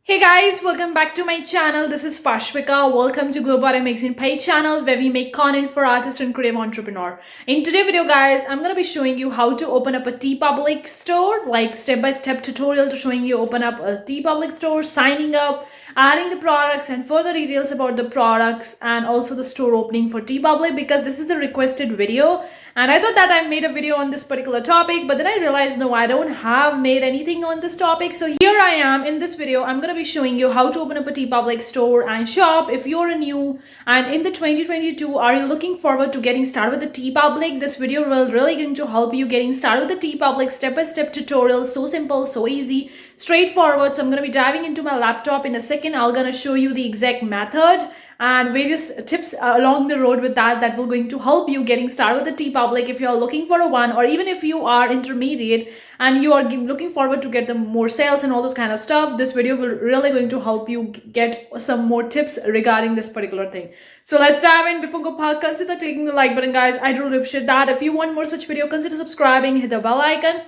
Hey guys, welcome back to my channel. This is Pashvika. Welcome to Global Magazine Page channel where we make content for artists and creative entrepreneur. In today's video guys, I'm going to be showing you how to open up a TeePublic store, like step-by-step tutorial to showing you open up a TeePublic store, signing up, adding the products and further details about the products and also the store opening for TeePublic because this is a requested video. And I thought that I made a video on this particular topic, but then I realized no, I don't have made anything on this topic. So here I am in this video. I'm going to be showing you how to open up a TeePublic store and shop. If you're a new and in the 2022, are you looking forward to getting started with the TeePublic? This video will really going to help you getting started with the TeePublic step-by-step tutorial. So simple, so easy, straightforward. So I'm going to be diving into my laptop in a second. I'm going to show you the exact method and various tips along the road with that will going to help you getting started with the TeePublic if you are looking for a one, or even if you are intermediate and you are looking forward to get the more sales and all this kind of stuff. This video will really going to help you get some more tips regarding this particular thing. So let's dive in. Before go park, consider clicking the like button guys. I really appreciate that. If you want more such video, consider subscribing, hit the bell icon,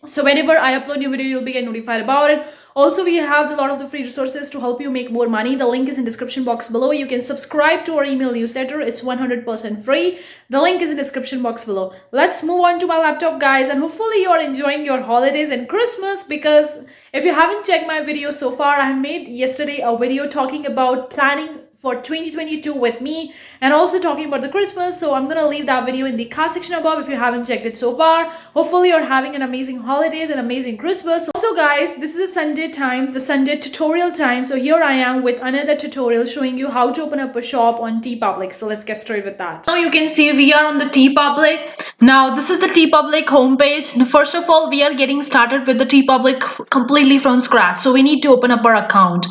so whenever I upload new video, you'll be getting notified about it. Also, we have a lot of the free resources to help you make more money. The link is in description box below. You can subscribe to our email newsletter. It's 100% free. The link is in description box below. Let's move on to my laptop guys, and hopefully you are enjoying your holidays and Christmas, because if you haven't checked my video so far, I made yesterday a video talking about planning for 2022 with me and also talking about the Christmas. So I'm gonna leave that video in the card section above if you haven't checked it so far. Hopefully you're having an amazing holidays and amazing Christmas. Also guys, this is a Sunday time, the Sunday tutorial time. So here I am with another tutorial showing you how to open up a shop on TeePublic. So let's get started with that. Now you can see we are on the TeePublic. Now this is the TeePublic homepage. First of all, we are getting started with the TeePublic completely from scratch. So we need to open up our account.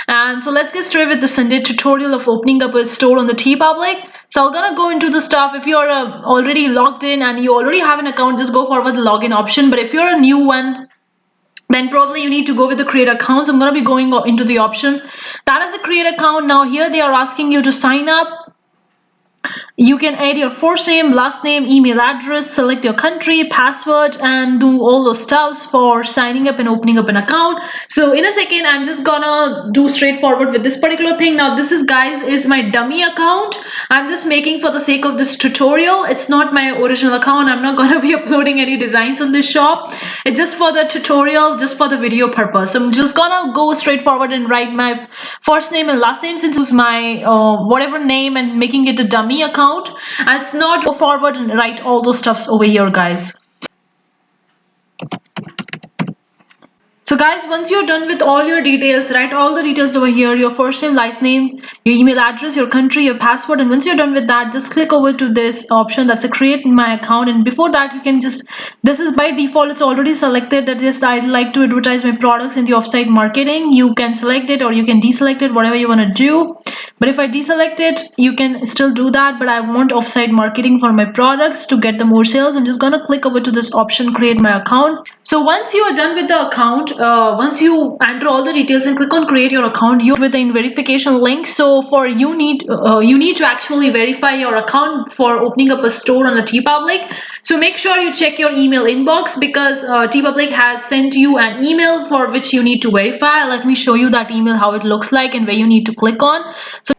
And so let's get started with the Sunday tutorial of opening up a store on the TeePublic. So I'm gonna go into the stuff. If you're already logged in and you already have an account, just go forward the login option. But if you're a new one, then probably you need to go with the create account. So I'm gonna be going into the option that is the create account. Now here they are asking you to sign up. You can add your first name, last name, email address, select your country, password, and do all those stuffs for signing up and opening up an account. So in a second, I'm just gonna do straightforward with this particular thing. Now this is guys is my dummy account. I'm just making for the sake of this tutorial. It's not my original account. I'm not gonna be uploading any designs on this shop. It's just for the tutorial, just for the video purpose. So I'm just gonna go straightforward and write my first name and last name since it's my whatever name and making it a dummy account. And it's not go forward and write all those stuffs over here guys. So guys, once you're done with all your details, write all the details over here, your first name, last name, your email address, your country, your password, and once you're done with that, just click over to this option that's a create my account. And before that, you can just, this is by default, it's already selected that yes, I'd like to advertise my products in the offsite marketing. You can select it or you can deselect it, whatever you want to do. But if I deselect it, you can still do that, but I want offsite marketing for my products to get the more sales. I'm just gonna click over to this option, create my account. So once you are done with the account, once you enter all the details and click on create your account, you with the verification link. So for you need to actually verify your account for opening up a store on the TeePublic. So make sure you check your email inbox because TeePublic has sent you an email for which you need to verify. Let me show you that email, how it looks like and where you need to click on. So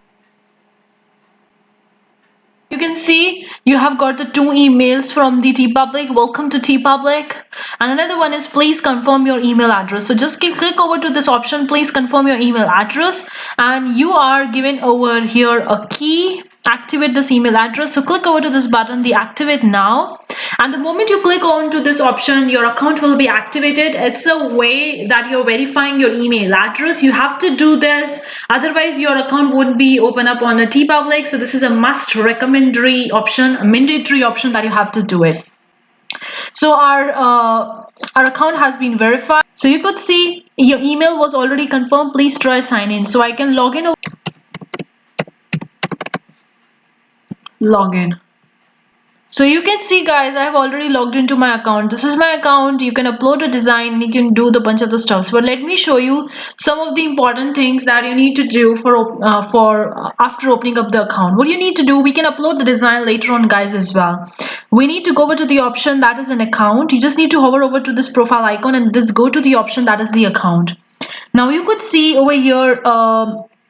you can see you have got the two emails from the TeePublic. Welcome to TeePublic. And another one is please confirm your email address. So just click over to this option, please confirm your email address, and you are given over here a key. Activate this email address. So click over to this button, the activate now. And the moment you click on to this option, your account will be activated. It's a way that you're verifying your email address. You have to do this, otherwise your account won't be open up on a TeePublic. So this is a must recommendatory option, a mandatory option that you have to do it. So our account has been verified. So you could see your email was already confirmed. Please try sign in. So I can log in. Login. So you can see guys, I have already logged into my account. This is my account. You can upload a design, you can do the bunch of the stuff. But let me show you some of the important things that you need to do for after opening up the account. What you need to do, we can upload the design later on guys as well. We need to go over to the option that is an account. You just need to hover over to this profile icon and just go to the option that is the account. Now you could see over here,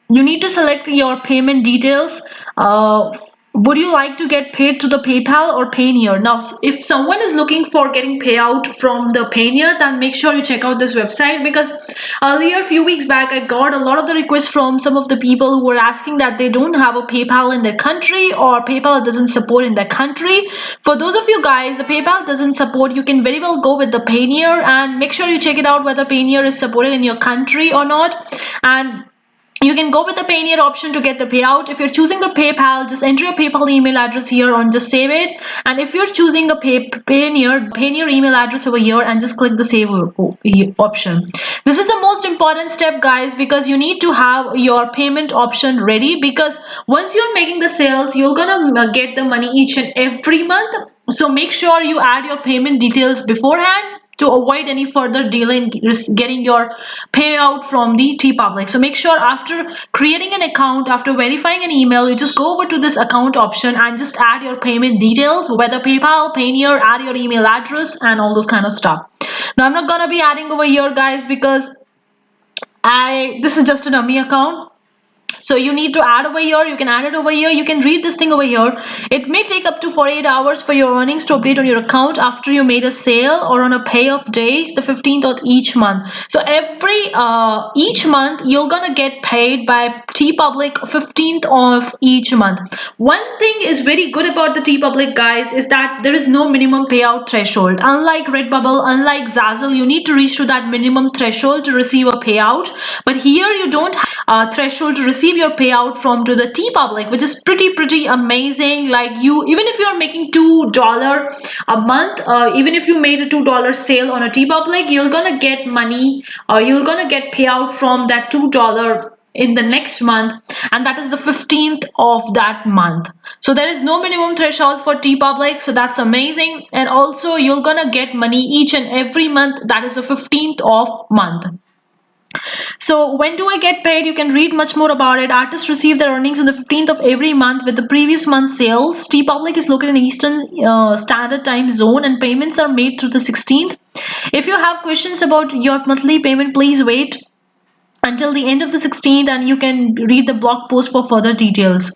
you need to select your payment details. Would you like to get paid to the PayPal or Payoneer? Now, if someone is looking for getting payout from the Payoneer, then make sure you check out this website, because earlier, a few weeks back, I got a lot of the requests from some of the people who were asking that they don't have a PayPal in their country, or PayPal doesn't support in their country. For those of you guys, the PayPal doesn't support, you can very well go with the Payoneer, and make sure you check it out whether Payoneer is supported in your country or not. And you can go with the Payoneer option to get the payout. If you're choosing the PayPal, just enter your PayPal email address here and just save it. And if you're choosing a Payoneer email address over here, and just click the save option. This is the most important step, guys, because you need to have your payment option ready, because once you're making the sales, you're gonna get the money each and every month. So make sure you add your payment details beforehand to avoid any further delay in getting your payout from the TeePublic. So make sure after creating an account, after verifying an email, you just go over to this account option and just add your payment details, whether PayPal, Payoneer, add your email address and all those kind of stuff. Now I'm not gonna be adding over here, guys, because this is just a dummy account. So you need to add over here. You can add it over here. You can read this thing over here. It may take up to 48 hours for your earnings to update on your account after you made a sale or on a payoff days, the 15th of each month. So each month you're gonna get paid by TeePublic 15th of each month. One thing is very good about the TeePublic, guys, is that there is no minimum payout threshold. Unlike Redbubble, unlike Zazzle, you need to reach to that minimum threshold to receive a payout. But here you don't have a threshold to receive your payout from to the TeePublic, which is pretty amazing. Like, you, even if you're making $2 a month, even if you made a $2 sale on a TeePublic, you're gonna get money, or you're gonna get payout from that $2 in the next month, and that is the 15th of that month. So there is no minimum threshold for TeePublic, so that's amazing. And also you're gonna get money each and every month, that is the 15th of month. So when do I get paid? You can read much more about it. Artists receive their earnings on the 15th of every month with the previous month's sales. TeePublic is located in Eastern Standard Time Zone, and payments are made through the 16th. If you have questions about your monthly payment, please wait until the end of the 16th, and you can read the blog post for further details.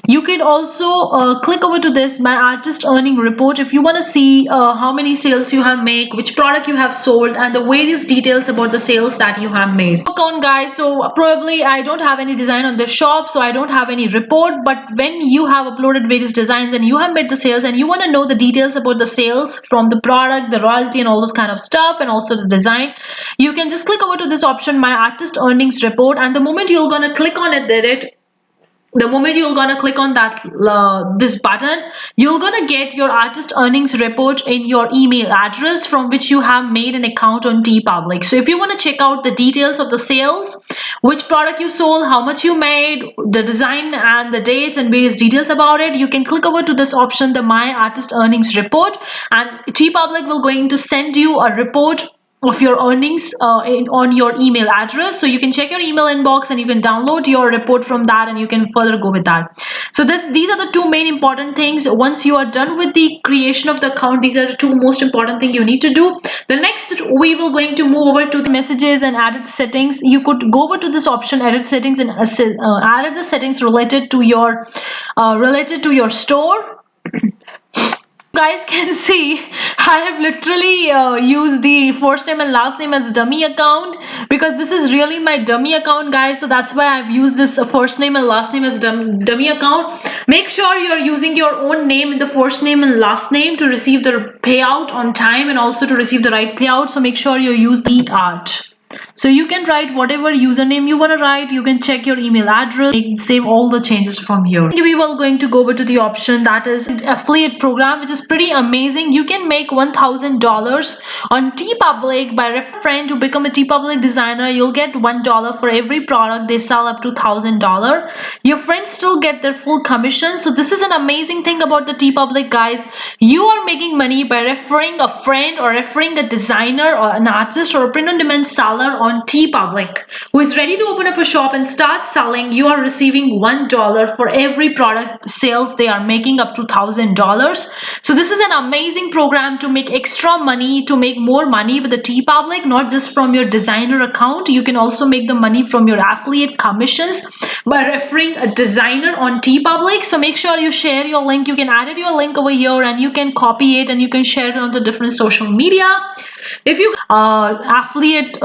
You can also click over to this my artist earning report if you want to see how many sales you have made, which product you have sold, and the various details about the sales that you have made. Account, guys, so probably I don't have any design on the shop, so I don't have any report. But when you have uploaded various designs and you have made the sales, and you want to know the details about the sales from the product, the royalty and all those kind of stuff, and also the design, you can just click over to this option, my artist earnings report. And the moment you're gonna click on it, the moment you're gonna click on that this button, you're gonna get your artist earnings report in your email address from which you have made an account on TeePublic. So if you want to check out the details of the sales, which product you sold, how much you made, the design and the dates and various details about it, you can click over to this option, the my artist earnings report, and TeePublic will going to send you a report of your earnings on your email address. So you can check your email inbox and you can download your report from that, and you can further go with that. So these are the two main important things. Once you are done with the creation of the account, these are the two most important things you need to do. The next, we will going to move over to the messages and added settings. You could go over to this option, edit settings, and added the settings related to your store. Guys can see I have literally used the first name and last name as dummy account, because this is really my dummy account, guys. So that's why I've used this first name and last name as dummy account. Make sure you're using your own name in the first name and last name to receive the payout on time, and also to receive the right payout. So make sure you use the art. So you can write whatever username you want to write. You can check your email address, save all the changes from here. We will going to go over to the option that is affiliate program, which is pretty amazing. You can make $1,000 on TeePublic by referring a friend to become a TeePublic designer. You'll get $1 for every product they sell up to $1,000. Your friends still get their full commission. So this is an amazing thing about the TeePublic, guys. You are making money by referring a friend or referring a designer or an artist or a print on demand seller seller on TeePublic who is ready to open up a shop and start selling, you are receiving $1 for every product sales they are making up to $1,000. So this is an amazing program to make extra money, to make more money with the TeePublic, not just from your designer account. You can also make the money from your affiliate commissions by referring a designer on TeePublic. So make sure you share your link. You can add your link over here and you can copy it and you can share it on the different social media. If you affiliate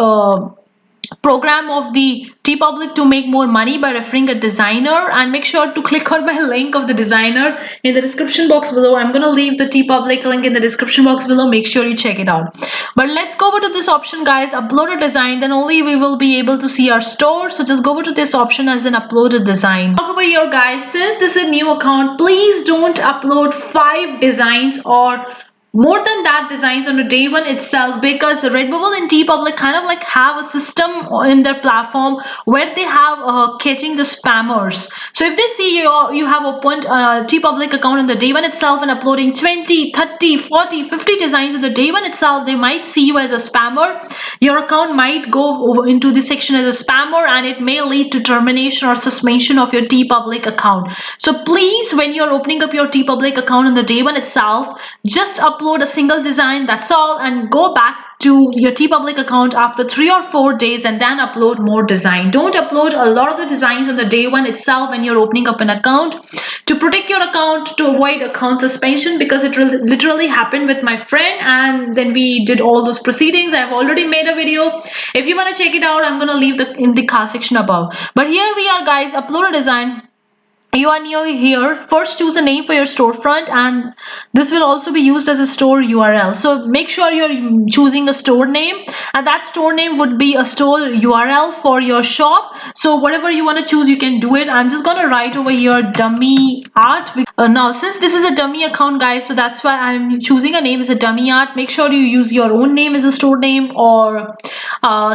program of the TeePublic to make more money by referring a designer, and make sure to click on my link of the designer in the description box below. I'm going to leave the TeePublic link in the description box below. Make sure you check it out. But let's go over to this option, guys, upload a design. Then only we will be able to see our store. So just go over to this option as an upload a design. Over here, guys, since this is a new account, please don't upload 5 designs or more than that designs on the day one itself, because the Redbubble and TeePublic kind of like have a system in their platform where they have catching the spammers. So if they see you have opened a TeePublic account on the day one itself and uploading 20, 30, 40, 50 designs on the day one itself, they might see you as a spammer. Your account might go over into the section as a spammer, and it may lead to termination or suspension of your TeePublic account. So please, when you're opening up your TeePublic account on the day one itself, just upload a single design, that's all, and go back to your TeePublic account after 3 or 4 days and then upload more design. Don't upload a lot of the designs on the day one itself when you're opening up an account, to protect your account, to avoid account suspension, because it literally happened with my friend and then we did all those proceedings. I've already made a video. If you want to check it out, I'm gonna leave in the card section above. But here we are, guys. Upload a design. You are new here. First, choose a name for your storefront, and this will also be used as a store URL. So make sure you're choosing a store name, and that store name would be a store URL for your shop. So whatever you want to choose, you can do it. I'm just gonna write over here dummy art. Now since this is a dummy account, guys, so that's why I'm choosing a name as a dummy art. Make sure you use your own name as a store name, or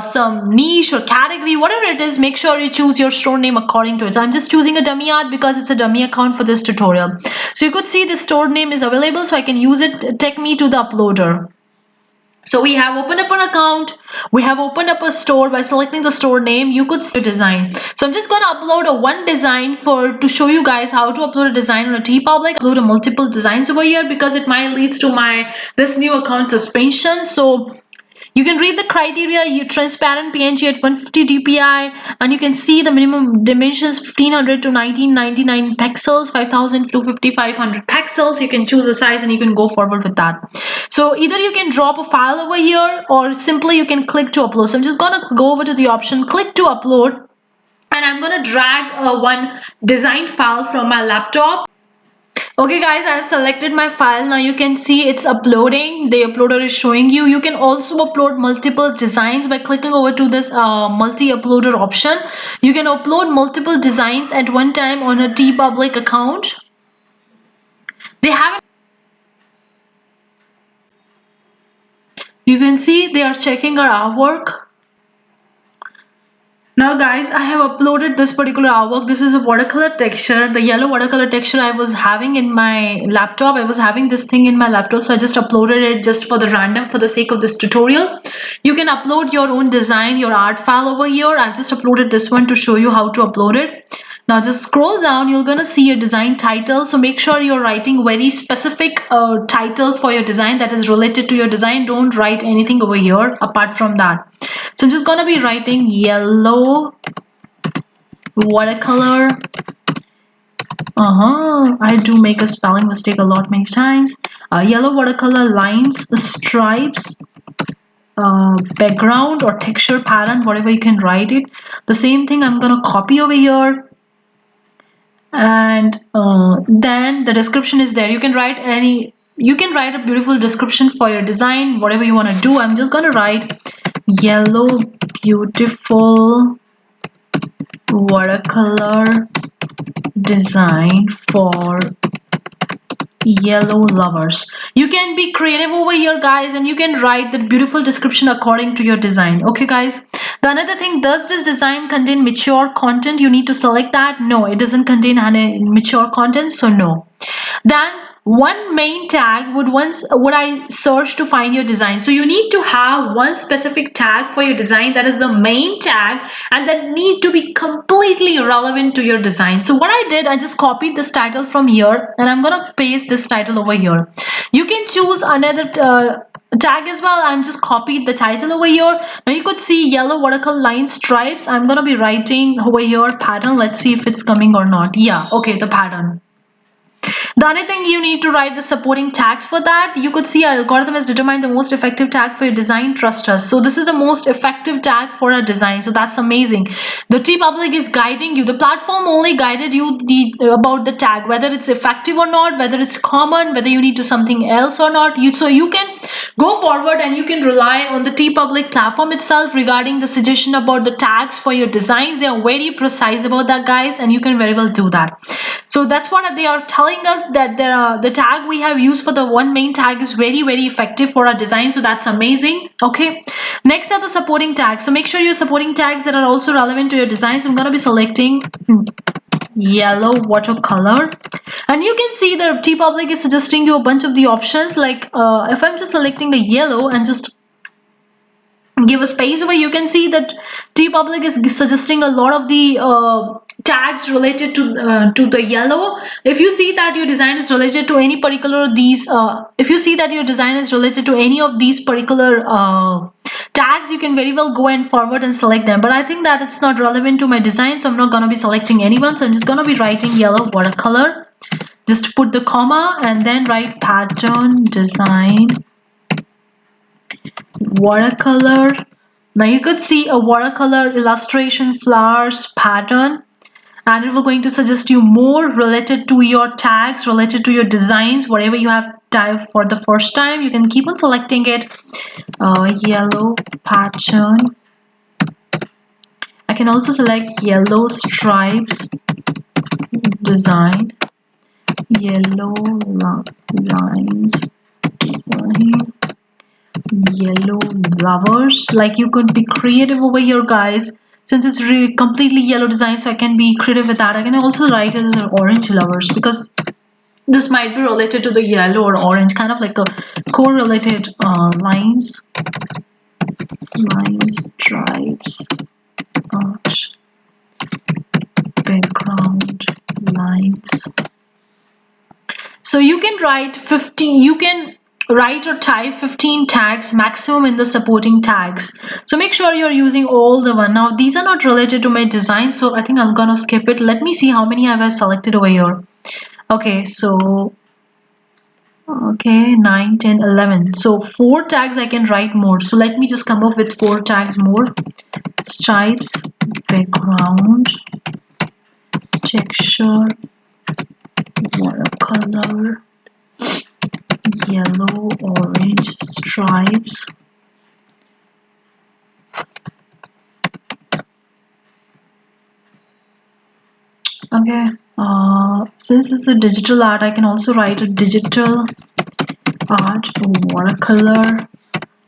some niche or category, whatever it is. Make sure you choose your store name according to it. So I'm just choosing a dummy art because it's a dummy account for this tutorial. So you could see the store name is available, so I can use it. Take me to the uploader. So we have opened up an account, we have opened up a store. By selecting the store name, you could see a design. So I'm just going to upload a one design to show you guys how to upload a design on a TeePublic. Upload a multiple designs over here because it might leads to this new account suspension. So you can read the criteria. Transparent PNG at 150 dpi, and you can see the minimum dimensions 1500 to 1999 pixels, 5000 to 5500 pixels. You can choose a size and you can go forward with that. So either you can drop a file over here, or simply you can click to upload. So I'm just gonna go over to the option, click to upload, and I'm gonna drag one designed file from my laptop. Okay, guys, I have selected my file. Now you can see it's uploading. The uploader is showing you. You can also upload multiple designs by clicking over to this multi-uploader option. You can upload multiple designs at one time on a TeePublic account. They have, you can see they are checking our artwork. Now guys, I have uploaded this particular artwork. This is a watercolor texture, the yellow watercolor texture I was having in my laptop. I was having this thing in my laptop, so I just uploaded it just for the sake of this tutorial. You can upload your own design, your art file over here. I've just uploaded this one to show you how to upload it. Now just scroll down, you're gonna see a design title. So make sure you're writing very specific title for your design that is related to your design. Don't write anything over here apart from that. So I'm just gonna be writing yellow watercolor. I do make a spelling mistake a lot many times. Yellow watercolor lines, stripes, background or texture pattern, whatever you can write it. The same thing I'm gonna copy over here. And then the description is there. You can write a beautiful description for your design, whatever you want to do. I'm just going to write yellow beautiful watercolor design for yellow lovers. You can be creative over here, guys, and you can write the beautiful description according to your design. Okay, guys. The another thing, does this design contain mature content? You need to select that. No, it doesn't contain any mature content, so no. Then one main tag would I search to find your design. So you need to have one specific tag for your design, that is the main tag, and that need to be completely relevant to your design. So what I did, I just copied this title from here and I'm gonna paste this title over here. You can choose another tag as well. I'm just copied the title over here. Now you could see yellow watercolor line stripes. I'm gonna be writing over here pattern. Let's see if it's coming or not. Yeah, okay, the pattern. The other thing, you need to write the supporting tags for that. You could see our algorithm has determined the most effective tag for your design. Trust us. So this is the most effective tag for a design. So that's amazing. The TeePublic is guiding you. The platform only guided you about the tag, whether it's effective or not, whether it's common, whether you need to something else or not. So you can go forward and you can rely on the TeePublic platform itself regarding the suggestion about the tags for your designs. They are very precise about that, guys, and you can very well do that. So that's what they are telling us, that the tag we have used for the one main tag is very effective for our design. So that's amazing. Okay, next are the supporting tags. So make sure you're supporting tags that are also relevant to your design. So I'm going to be selecting yellow watercolor, and you can see the TeePublic is suggesting you a bunch of the options. Like if I'm just selecting a yellow and just give a space over, you can see that TeePublic is suggesting a lot of the tags related to the yellow. If you see that your design is related to any particular these if you see that your design is related to any of these particular tags, you can very well go and forward and select them. But I think that it's not relevant to my design, so I'm not going to be selecting anyone. So I'm just going to be writing yellow watercolor, just put the comma and then write pattern design watercolor. Now you could see a watercolor illustration flowers pattern, and it will going to suggest you more related to your tags, related to your designs, whatever you have typed for the first time. You can keep on selecting it. Yellow pattern. I can also select yellow stripes design, yellow lines design, yellow lovers. Like, you could be creative over here, guys, since it's really completely yellow design, so I can be creative with that. I can also write it as orange lovers, because this might be related to the yellow or orange, kind of like a correlated lines, stripes, arch, background lines. So you can write 15, you can write or type 15 tags maximum in the supporting tags. So make sure you're using all the one. Now these are not related to my design, so I think I'm gonna skip it. Let me see how many I have selected over here. Okay, so okay, 9, 10, 11. So 4 tags I can write more. So let me just come up with 4 tags more. Stripes, background, texture, watercolor, yellow, orange, stripes. Okay, since it's a digital art, I can also write a digital art watercolor.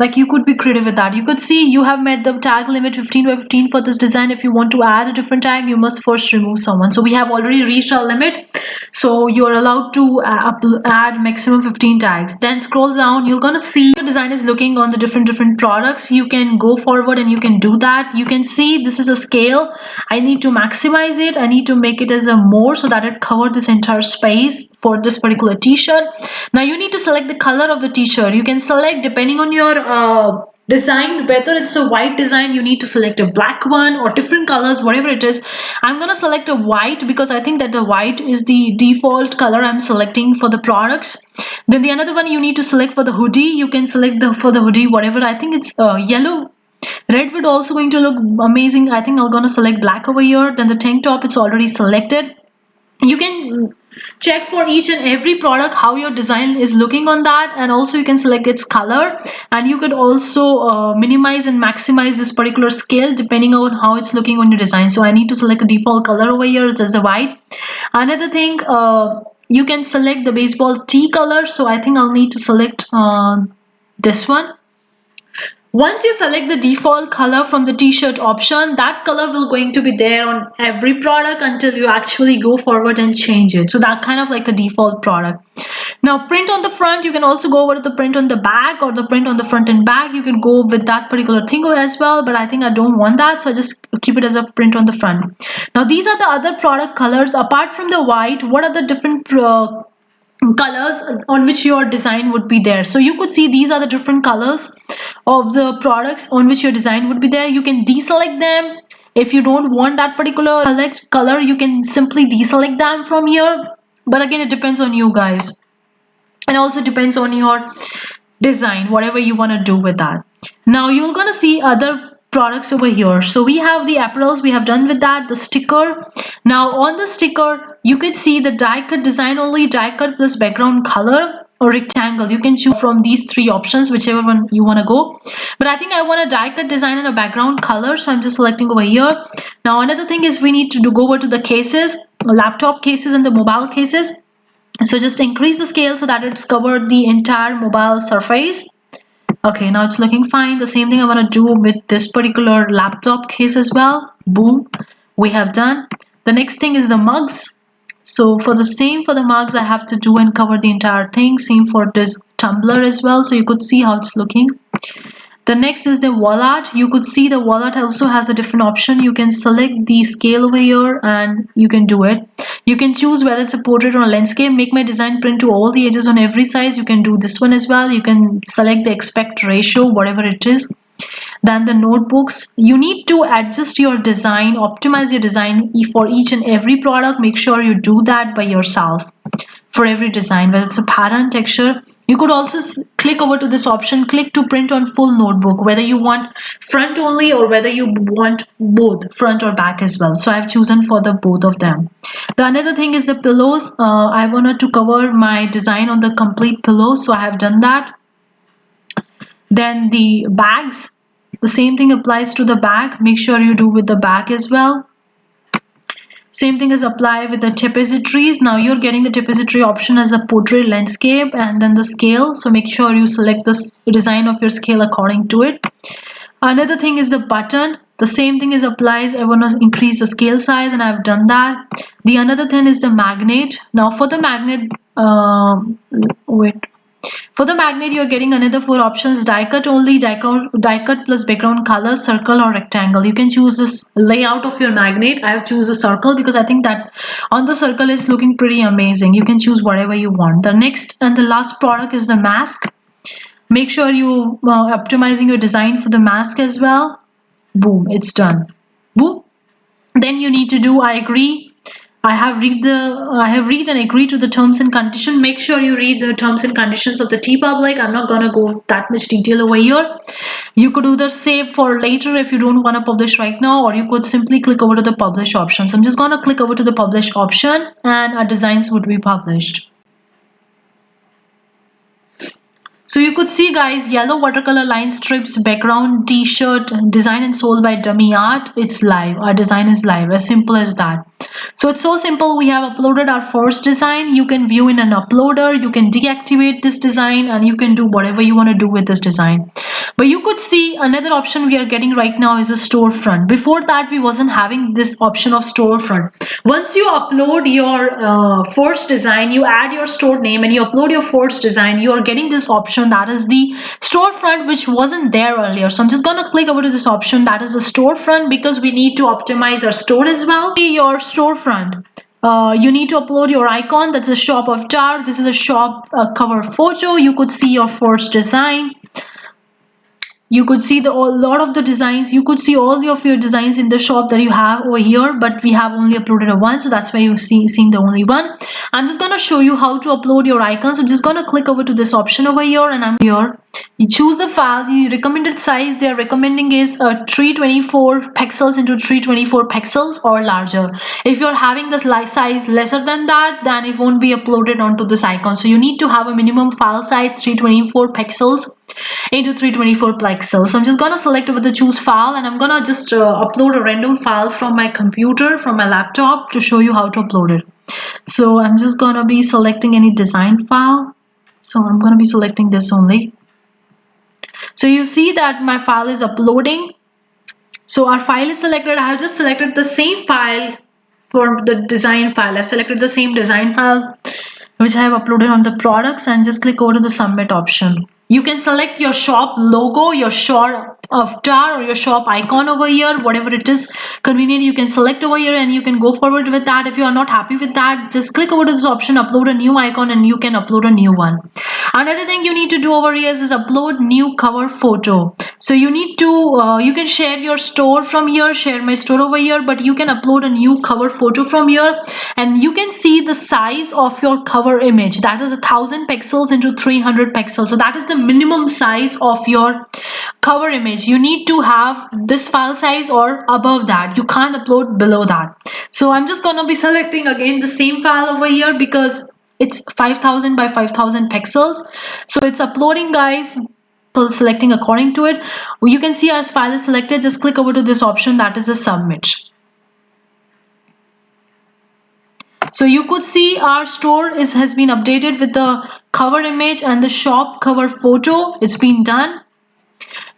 Like, you could be creative with that. You could see you have met the tag limit 15 by 15 for this design. If you want to add a different tag, you must first remove someone. So we have already reached our limit. So you're allowed to add maximum 15 tags. Then scroll down, you're gonna see your design is looking on the different products. You can go forward and you can do that. You can see this is a scale. I need to maximize it. I need to make it as a more, so that it covers this entire space for this particular t-shirt. Now you need to select the color of the t-shirt. You can select depending on your design, whether it's a white design, you need to select a black one, or different colors, whatever it is. I'm gonna select a white because I think that the white is the default color I'm selecting for the products. Then the another one you need to select for the hoodie. You can select for the hoodie whatever. I think it's yellow. Red would also going to look amazing. I think I'm gonna select black over here. Then the tank top, it's already selected. You can check for each and every product how your design is looking on that, and also you can select its color, and you could also minimize and maximize this particular scale depending on how it's looking on your design. So I need to select a default color over here, it's as the white. Another thing, you can select the baseball tee color, so I think I'll need to select this one. Once you select the default color from the t-shirt option, that color will going to be there on every product until you actually go forward and change it. So that kind of like a default product. Now print on the front, you can also go over to the print on the back or the print on the front and back. You can go with that particular thing as well, but I think I don't want that, so I just keep it as a print on the front. Now these are the other product colors. Apart from the white, what are the different colors on which your design would be there? So you could see these are the different colors of the products on which your design would be there. You can deselect them. If you don't want that particular select color, you can simply deselect them from here, but again it depends on you guys, and also depends on your design, whatever you want to do with that. Now you're gonna see other products over here. So we have the apparels, we have done with that. The sticker, now on the sticker you could see the die cut design only, die cut plus background color or rectangle. You can choose from these three options, whichever one you want to go, but I think I want a die cut design and a background color, so I'm just selecting over here. Now another thing is we need to go over to the cases, laptop cases and the mobile cases. So just increase the scale so that it's covered the entire mobile surface. Okay, now it's looking fine. The same thing I want to do with this particular laptop case as well. Boom, we have done. The next thing is the mugs. So for the mugs, I have to do and cover the entire thing. Same for this tumbler as well. So you could see how it's looking. The next is the wallet. You could see the wallet also has a different option. You can select the scale over here and you can do it. You can choose whether it's a portrait or a landscape. Make my design print to all the edges on every size. You can do this one as well. You can select the aspect ratio, whatever it is. Then the notebooks, you need to adjust your design, optimize your design for each and every product. Make sure you do that by yourself for every design, whether it's a pattern, texture. You could also click over to this option, click to print on full notebook, whether you want front only or whether you want both front or back as well. So I've chosen for the both of them. The another thing is the pillows. I wanted to cover my design on the complete pillow, so I have done that. Then the bags, the same thing applies to the bag. Make sure you do with the bag as well. Same thing is apply with the tapestries. Now you're getting the tapestry option as a portrait, landscape, and then the scale. So make sure you select the design of your scale according to it. Another thing is the button. The same thing is applies. I want to increase the scale size and I've done that. The another thing is the magnet. Now for the magnet, for the magnet, you're getting another four options: die cut only, die cut plus background color, circle or rectangle. You can choose this layout of your magnet. I have choose a circle because I think that on the circle is looking pretty amazing. You can choose whatever you want. The next and the last product is the mask. Make sure you optimizing your design for the mask as well. Boom, it's done. Boom. Then you need to do I agree. I have read and agree to the terms and condition. Make sure you read the terms and conditions of the TeePublic. I'm not gonna go that much detail over here. You could either save for later if you don't want to publish right now, or you could simply click over to the publish option. So I'm just gonna click over to the publish option and our designs would be published. So you could see guys, yellow watercolor line strips, background, t-shirt, design and sold by Dummy Art. It's live. Our design is live. As simple as that. So it's so simple. We have uploaded our first design. You can view in an uploader. You can deactivate this design and you can do whatever you want to do with this design. But you could see another option we are getting right now is a storefront. Before that, we wasn't having this option of storefront. Once you upload your first design, you add your store name and you upload your first design, you are getting this option that is the storefront, which wasn't there earlier. So I'm just gonna click over to this option that is the storefront because we need to optimize our store as well. Your storefront. You need to upload your icon. That's a shop avatar. This is a shop cover photo. You could see your first design. You could see a lot of the designs. You could see all of your designs in the shop that you have over here, but we have only uploaded a one, so that's why you're seeing the only one. I'm just going to show you how to upload your icons. I'm just going to click over to this option over here and I'm here. You choose the file. The recommended size they are recommending is 324 pixels into 324 pixels or larger. If you're having this size lesser than that, then it won't be uploaded onto this icon. So you need to have a minimum file size 324 pixels into 324 pixels. So I'm just gonna select over the choose file and I'm gonna just upload a random file from my computer, from my laptop, to show you how to upload it. So I'm just gonna be selecting any design file. So I'm gonna be selecting this only. So you see that my file is uploading. So our file is selected. I have just selected the same file for the design file. I've selected the same design file which I have uploaded on the products, and just click over to the submit option. You can select your shop logo, your shop avatar, or your shop icon over here, whatever it is convenient. You can select over here and you can go forward with that. If you are not happy with that, just click over to this option, upload a new icon, and you can upload a new one. Another thing you need to do over here is upload new cover photo. So you need to you can share your store from here, share my store over here, but you can upload a new cover photo from here, and you can see the size of your cover image. That is 1000 pixels into 300 pixels. So that is the minimum size of your cover image. You need to have this file size or above that. You can't upload below that. So I'm just gonna be selecting again the same file over here because it's 5000 by 5000 pixels. So it's uploading, guys. So selecting according to it. You can see our file is selected. Just click over to this option, that is the submit. So you could see our store has been updated with the cover image and the shop cover photo. It's been done.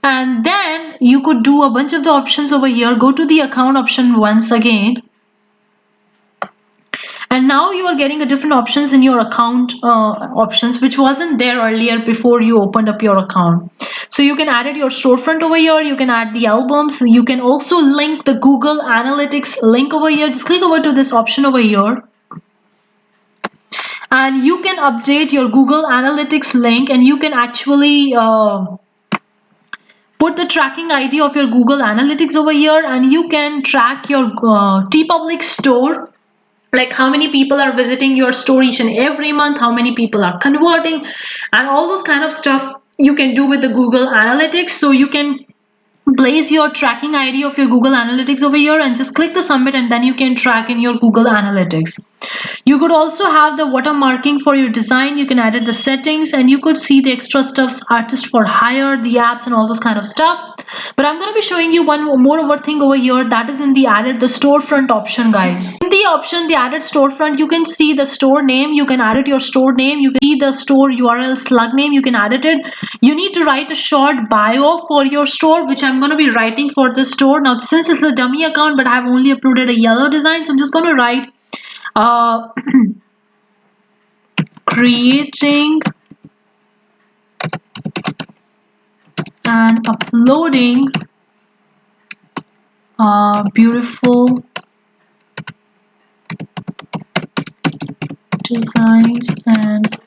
And then you could do a bunch of the options over here. Go to the account option once again. And now you are getting a different options in your account options, which wasn't there earlier before you opened up your account. So you can add your storefront over here. You can add the albums. You can also link the Google Analytics link over here. Just click over to this option over here. And you can update your Google Analytics link, and you can actually put the tracking ID of your Google Analytics over here, and you can track your TeePublic store, like how many people are visiting your store each and every month, how many people are converting, and all those kind of stuff you can do with the Google Analytics. So you can place your tracking ID of your Google Analytics over here and just click the submit, and then you can track in your Google Analytics. You could also have the watermarking for your design. You can edit the settings, and you could see the extra stuffs, artist for hire, the apps, and all those kind of stuff. But I'm going to be showing you one more thing over here, that is in the storefront option, guys. In the option, the added storefront, you can see the store name. You can edit your store name. You can see the store URL slug name. You can edit it. You need to write a short bio for your store, which I'm going to be writing for the store. Now, since it's a dummy account, but I have only uploaded a yellow design, so I'm just going to write creating and uploading beautiful designs and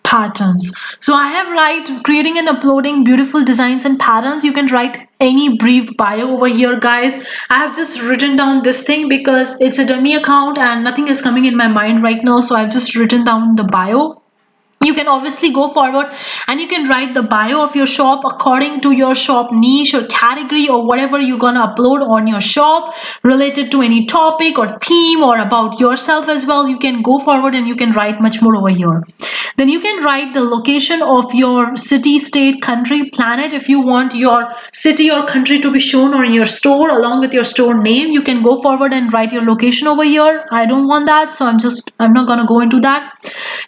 patterns. So I have write creating and uploading beautiful designs and patterns. You can write any brief bio over here, guys. I have just written down this thing because it's a dummy account and nothing is coming in my mind right now, so I've just written down the bio. You can obviously go forward and you can write the bio of your shop according to your shop niche or category or whatever you're gonna upload on your shop, related to any topic or theme or about yourself as well. You can go forward and you can write much more over here. Then you can write the location of your city, state, country, planet. If you want your city or country to be shown on your store along with your store name, you can go forward and write your location over here. I don't want that, so I'm not gonna go into that.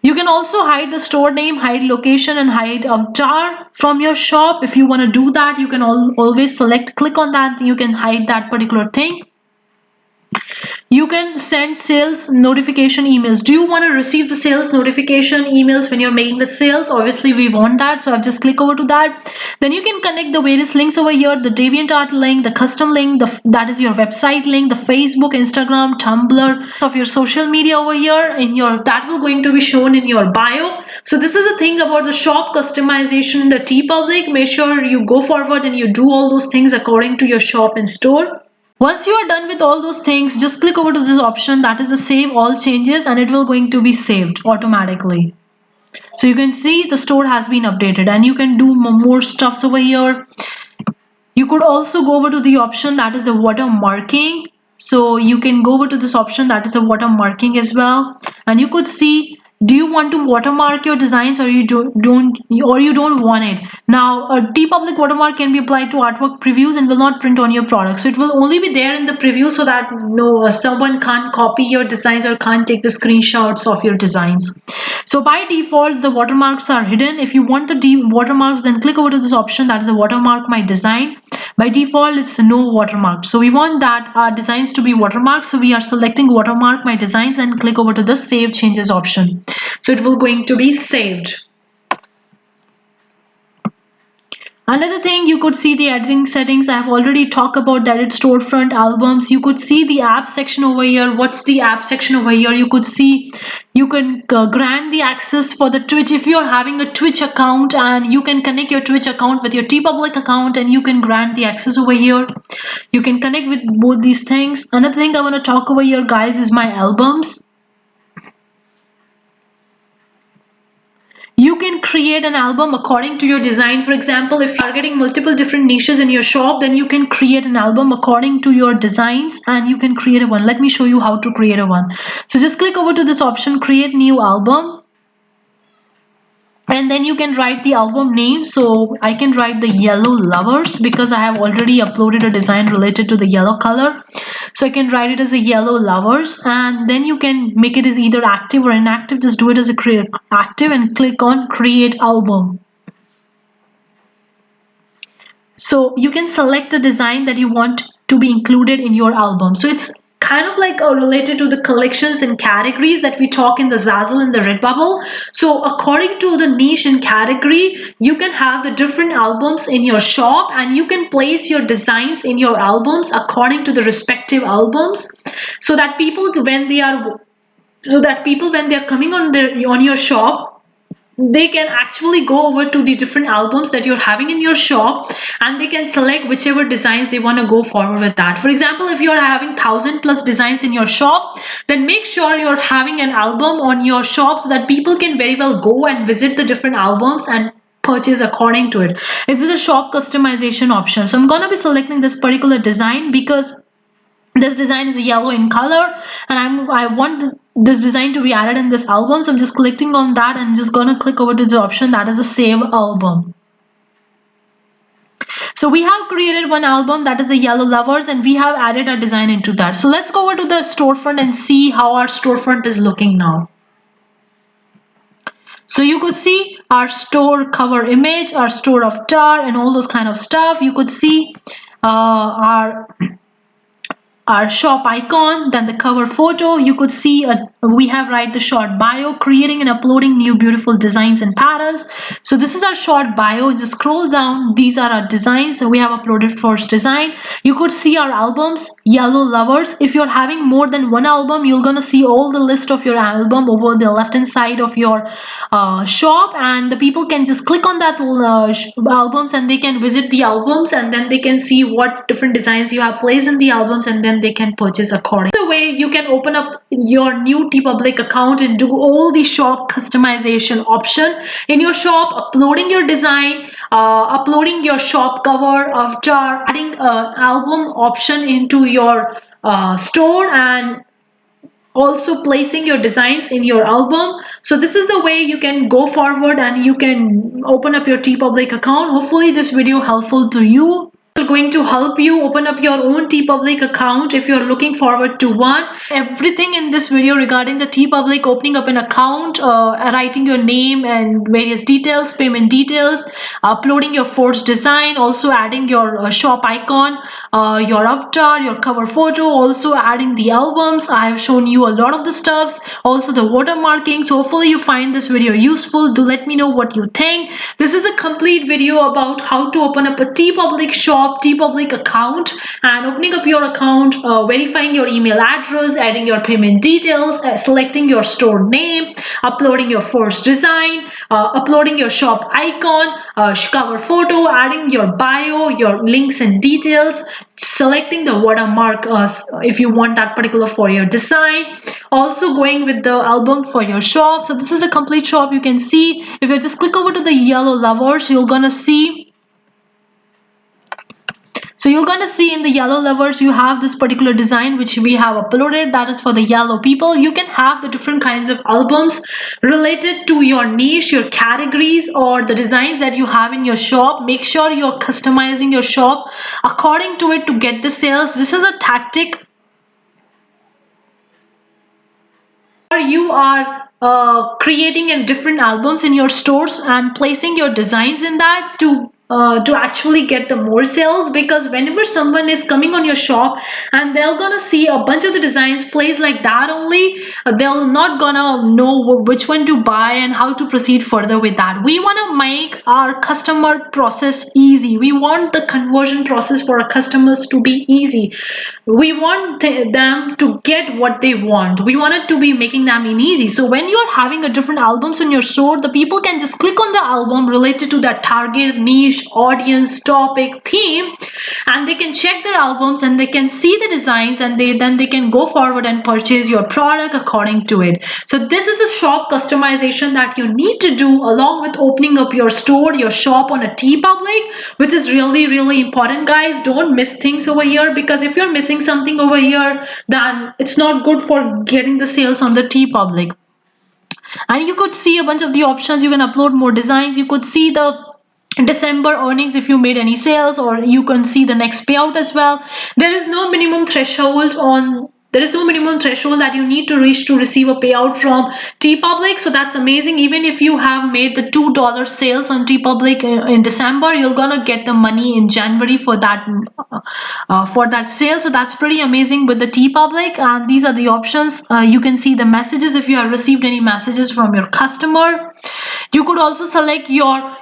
You can also hide the store name, hide location, and hide avatar from your shop. If you want to do that, you can always click on that. You can hide that particular thing. You can send sales notification emails. Do you want to receive the sales notification emails when you're making the sales? Obviously, we want that. So I've just clicked over to that. Then you can connect the various links over here, the DeviantArt link, the custom link, that is your website link, the Facebook, Instagram, Tumblr of your social media over here that will going to be shown in your bio. So this is the thing about the shop customization in the TeePublic. Make sure you go forward and you do all those things according to your shop and store. Once you are done with all those things, just click over to this option, that is the save all changes, and it will going to be saved automatically. So you can see the store has been updated and you can do more stuffs over here. You could also go over to the option that is the watermarking. So you can go over to this option that is the watermarking as well, and you could see Do you want to watermark your designs, or you don't want it? Now, a TeePublic watermark can be applied to artwork previews and will not print on your product. So it will only be there in the preview, so that no someone can't copy your designs or can't take the screenshots of your designs. So by default, the watermarks are hidden. If you want the watermarks, then click over to this option, that is a watermark my design. By default, it's no watermark. So we want that our designs to be watermarked. So we are selecting watermark my designs and click over to the save changes option. So it will going to be saved. Another thing, you could see the editing settings. I have already talked about that. It's storefront albums. You could see the app section over here. What's the app section over here? You could see, you can grant the access for the Twitch. If you're having a Twitch account, and you can connect your Twitch account with your TeePublic account, and you can grant the access over here. You can connect with both these things. Another thing I want to talk over here, guys, is my albums. You can create an album according to your design. For example, if you're targeting multiple different niches in your shop, then you can create an album according to your designs, and you can create a one. Let me show you how to create a one. So just click over to this option, create new album. And then you can write the album name. So I can write the Yellow Lovers, because I have already uploaded a design related to the yellow color. So I can write it as a Yellow Lovers, and then you can make it as either active or inactive. Just do it as a active and click on create album. So you can select a design that you want to be included in your album. So it's kind of like related to the collections and categories that we talk in the Zazzle and the Redbubble. So according to the niche and category, you can have the different albums in your shop, and you can place your designs in your albums according to the respective albums, so that people when they are coming on your shop, they can actually go over to the different albums that you're having in your shop, and they can select whichever designs they want to go forward with that. For example, if you're having 1,000+ designs in your shop, then make sure you're having an album on your shop, so that people can very well go and visit the different albums and purchase according to it. This is a shop customization option. So I'm going to be selecting this particular design because this design is yellow in color, and I want this design to be added in this album. So I'm just clicking on that and just gonna click over to the option that is a save album. So we have created one album, that is a Yellow Lovers, and we have added a design into that. So let's go over to the storefront and see how our storefront is looking now. So you could see our store cover image, our store avatar, and all those kind of stuff. You could see our shop icon, then the cover photo. You could see we have write the short bio, creating and uploading new beautiful designs and patterns. So this is our short bio. Just scroll down, these are our designs that we have uploaded. First design, you could see our albums, Yellow Lovers. If you're having more than one album, you're gonna see all the list of your album over the left hand side of your shop, and the people can just click on that albums, and they can visit the albums, and then they can see what different designs you have placed in the albums, and then they can purchase accordingly. The way you can open up your new TeePublic account and do all the shop customization option in your shop, uploading your design, uploading your shop cover, avatar, adding an album option into your store, and also placing your designs in your album. So this is the way you can go forward and you can open up your TeePublic account. Hopefully this video helpful to you. Going to help you open up your own TeePublic account if you're looking forward to one. Everything in this video regarding the TeePublic, opening up an account, writing your name and various details, payment details, uploading your forged design, also adding your shop icon, your avatar, your cover photo, also adding the albums. I have shown you a lot of the stuffs, also the watermarking. So hopefully you find this video useful. Do let me know what you think. This is a complete video about how to open up a TeePublic shop, TeePublic account, and opening up your account, verifying your email address, adding your payment details, selecting your store name, uploading your first design, uploading your shop icon, cover photo, adding your bio, your links and details, selecting the watermark if you want that particular for your design, also going with the album for your shop. So this is a complete shop. You can see if you just click over to the Yellow Lovers, you're gonna see. So you're gonna see in the yellow lovers, you have this particular design which we have uploaded. That is for the yellow people. You can have the different kinds of albums related to your niche, your categories, or the designs that you have in your shop. Make sure you're customizing your shop according to it to get the sales. This is a tactic. Or you are creating in different albums in your stores and placing your designs in that to actually get the more sales, because whenever someone is coming on your shop and they're gonna see a bunch of the designs placed like that only, they'll not gonna know which one to buy and how to proceed further with that. We want to make our customer process easy. We want the conversion process for our customers to be easy. We want them to get what they want. We want it to be making them in easy. So when you're having a different albums in your store, the people can just click on the album related to that target niche, audience, topic, theme, and they can check their albums and they can see the designs, and then they can go forward and purchase your product according to it. So this is the shop customization that you need to do along with opening up your store, your shop on a TeePublic, which is really important, guys. Don't miss things over here, because if you're missing something over here, then it's not good for getting the sales on the TeePublic. And you could see a bunch of the options. You can upload more designs. You could see the December earnings if you made any sales, or you can see the next payout as well. There is no minimum threshold that you need to reach to receive a payout from TeePublic. So that's amazing. Even if you have made the $2 sales on TeePublic in December, you're gonna get the money in January for that sale. So that's pretty amazing with the TeePublic. And these are the options. You can see the messages if you have received any messages from your customer. You could also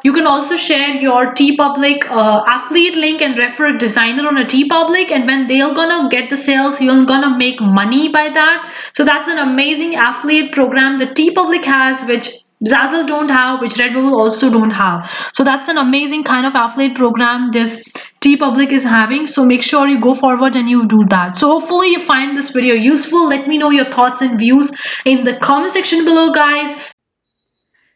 you can also share your TeePublic affiliate link and refer a designer on a TeePublic, and when they're gonna get the sales, you're gonna make money by that. So that's an amazing affiliate program that TeePublic has, which Zazzle don't have, which Redbubble also don't have. So that's an amazing kind of affiliate program this TeePublic is having. So make sure you go forward and you do that. So hopefully you find this video useful. Let me know your thoughts and views in the comment section below, guys.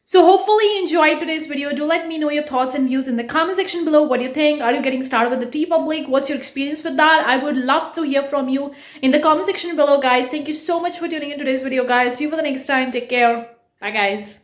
So hopefully you enjoyed today's video. Do let me know your thoughts and views in the comment section below. What do you think? Are you getting started with the TeePublic? What's your experience with that? I would love to hear from you in the comment section below, guys. Thank you so much for tuning in today's video, guys. See you for the next time. Take care. Bye, guys.